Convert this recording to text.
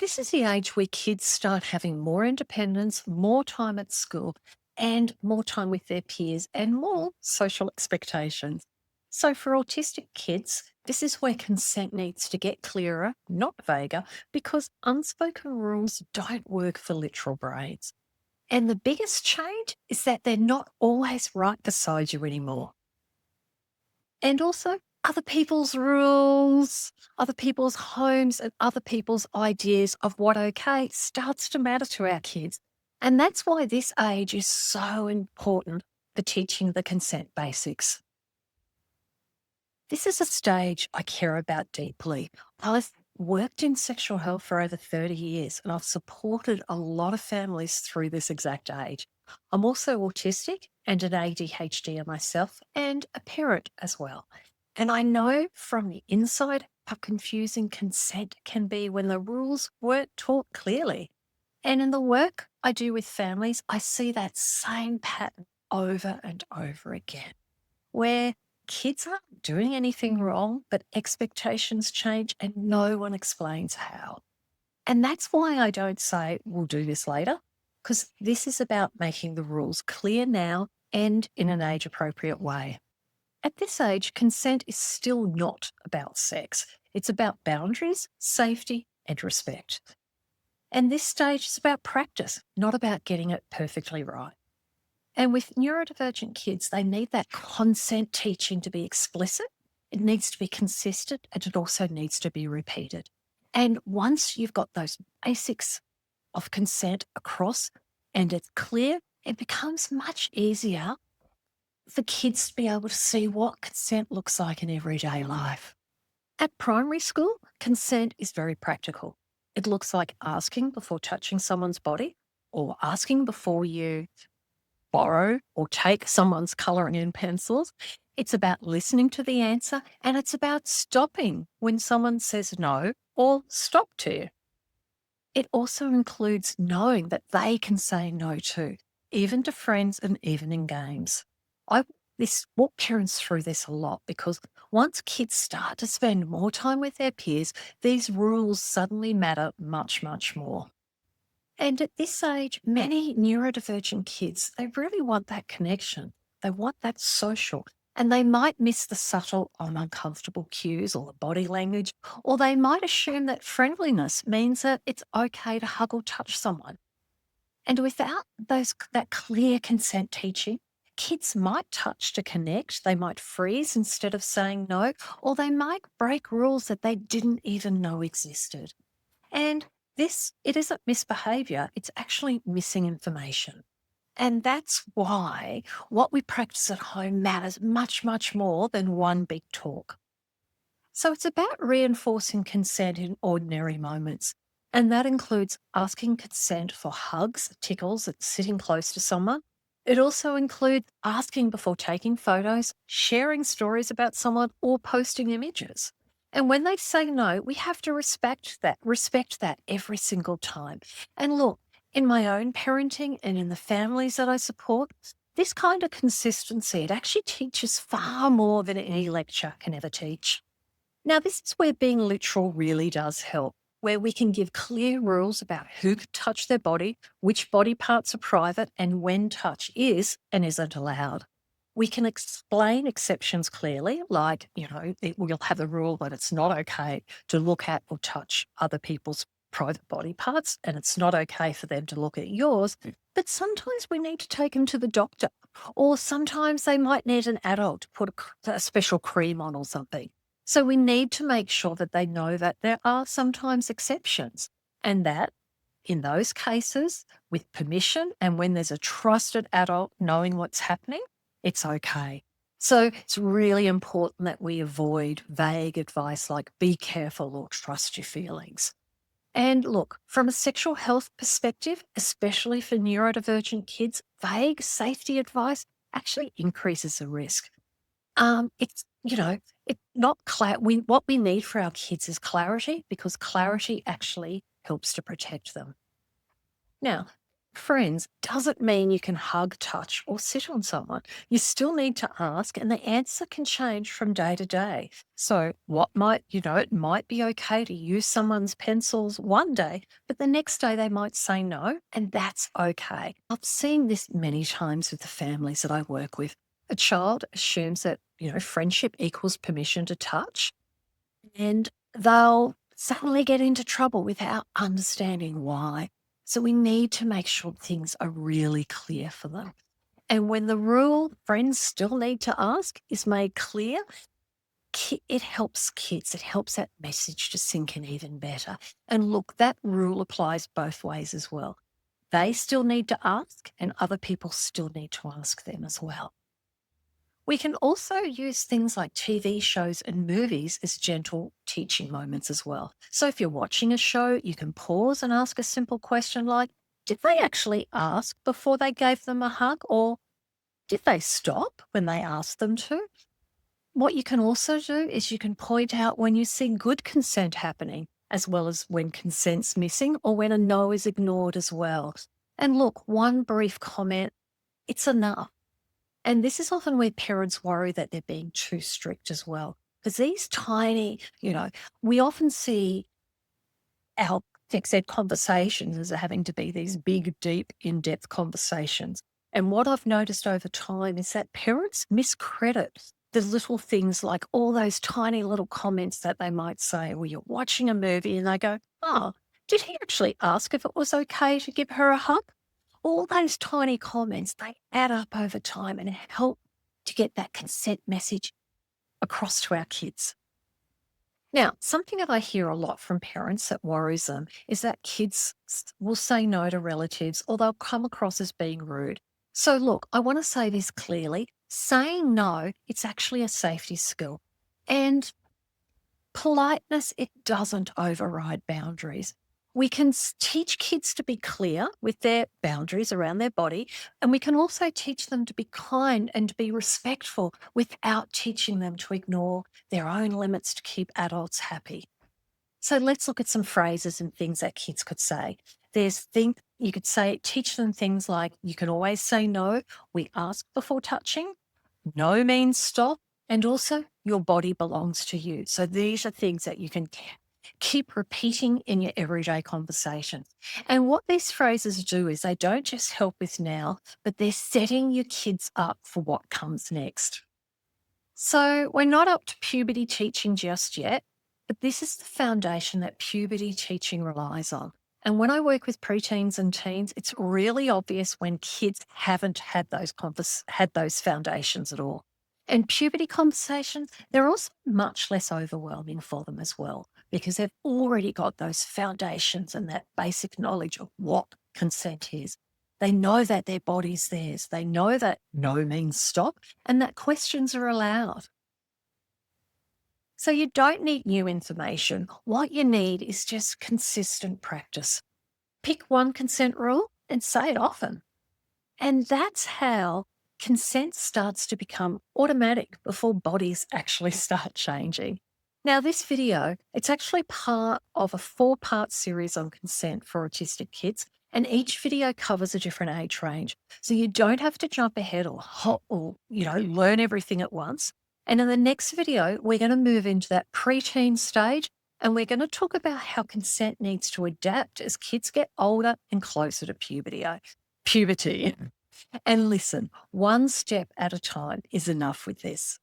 This is the age where kids start having more independence, more time at school, and more time with their peers and more social expectations. So, for autistic kids, this is where consent needs to get clearer, not vaguer, because unspoken rules don't work for literal brains. And the biggest change is that they're not always right beside you anymore. And also, other people's rules, other people's homes, and other people's ideas of what okay starts to matter to our kids. And that's why this age is so important for teaching the consent basics. This is a stage I care about deeply. I've worked in sexual health for over 30 years and I've supported a lot of families through this exact age. I'm also autistic and an ADHD myself and a parent as well. And I know from the inside how confusing consent can be when the rules weren't taught clearly. And in the work I do with families, I see that same pattern over and over again where kids aren't doing anything wrong, but expectations change and no one explains how. And that's why I don't say, we'll do this later, because this is about making the rules clear now and in an age appropriate way. At this age, consent is still not about sex. It's about boundaries, safety, and respect. And this stage is about practice, not about getting it perfectly right. And with neurodivergent kids, they need that consent teaching to be explicit. It needs to be consistent and it also needs to be repeated. And once you've got those basics of consent across and it's clear, it becomes much easier for kids to be able to see what consent looks like in everyday life. At primary school, consent is very practical. It looks like asking before touching someone's body or asking before you borrow or take someone's colouring in pencils. It's about listening to the answer and it's about stopping when someone says no or stop to you. It also includes knowing that they can say no too, even to friends and even in games. I walk parents through this a lot because once kids start to spend more time with their peers, these rules suddenly matter much, much more. And at this age, many neurodivergent kids, they really want that connection. They want that social. And they might miss the subtle uncomfortable cues or the body language, or they might assume that friendliness means that it's okay to hug or touch someone. And without that clear consent teaching, kids might touch to connect, they might freeze instead of saying no, or they might break rules that they didn't even know existed. And it isn't misbehavior, it's actually missing information. And that's why what we practice at home matters much, much more than one big talk. So it's about reinforcing consent in ordinary moments. And that includes asking consent for hugs, tickles, and sitting close to someone. It also includes asking before taking photos, sharing stories about someone, or posting images. And when they say no, we have to respect that every single time. And look, in my own parenting and in the families that I support, this kind of consistency, it actually teaches far more than any lecture can ever teach. Now, this is where being literal really does help, where we can give clear rules about who can touch their body, which body parts are private, and when touch is and isn't allowed. We can explain exceptions clearly, like, we'll have a rule that it's not okay to look at or touch other people's private body parts, and it's not okay for them to look at yours. But sometimes we need to take them to the doctor, or sometimes they might need an adult to put a special cream on or something. So we need to make sure that they know that there are sometimes exceptions and that in those cases, with permission and when there's a trusted adult knowing what's happening, it's okay. So it's really important that we avoid vague advice like be careful or trust your feelings. And look, from a sexual health perspective, especially for neurodivergent kids, vague safety advice actually increases the risk. It's not what we need for our kids is clarity because clarity actually helps to protect them. Now, Friends doesn't mean you can hug, touch, or sit on someone. You still need to ask, and the answer can change from day to day. So, it might be okay to use someone's pencils one day, but the next day they might say no, and that's okay. I've seen this many times with the families that I work with. A child assumes that, friendship equals permission to touch, and they'll suddenly get into trouble without understanding why. So we need to make sure things are really clear for them. And when the rule friends still need to ask is made clear, it helps kids. It helps that message to sink in even better. And look, that rule applies both ways as well. They still need to ask, and other people still need to ask them as well. We can also use things like TV shows and movies as gentle teaching moments as well. So if you're watching a show, you can pause and ask a simple question like, did they actually ask before they gave them a hug? Or did they stop when they asked them to? What you can also do is you can point out when you see good consent happening, as well as when consent's missing or when a no is ignored as well. And look, one brief comment, it's enough. And this is often where parents worry that they're being too strict as well. Because these tiny, we often see our sex ed conversations as having to be these big, deep, in depth conversations. And what I've noticed over time is that parents miscredit the little things like all those tiny little comments that they might say, well, you're watching a movie and they go, oh, did he actually ask if it was okay to give her a hug? All those tiny comments, they add up over time and help to get that consent message across to our kids. Now, something that I hear a lot from parents that worries them is that kids will say no to relatives or they'll come across as being rude. So, look, I want to say this clearly. Saying no, it's actually a safety skill. And politeness, it doesn't override boundaries. We can teach kids to be clear with their boundaries around their body, and we can also teach them to be kind and to be respectful without teaching them to ignore their own limits to keep adults happy. So let's look at some phrases and things that kids could say. You could say, teach them things like, you can always say no, we ask before touching, no means stop, and also your body belongs to you. So these are things that you can keep repeating in your everyday conversations. And what these phrases do is they don't just help with now, but they're setting your kids up for what comes next. So we're not up to puberty teaching just yet, but this is the foundation that puberty teaching relies on. And when I work with preteens and teens, it's really obvious when kids haven't had those foundations at all. And puberty conversations, they're also much less overwhelming for them as well, because they've already got those foundations and that basic knowledge of what consent is. They know that their body's theirs. They know that no means stop and that questions are allowed. So you don't need new information. What you need is just consistent practice. Pick one consent rule and say it often. And that's how consent starts to become automatic before bodies actually start changing. Now, this video, it's actually part of a 4-part series on consent for autistic kids, and each video covers a different age range. So you don't have to jump ahead or learn everything at once. And in the next video, we're going to move into that preteen stage, and we're going to talk about how consent needs to adapt as kids get older and closer to puberty. And listen, one step at a time is enough with this.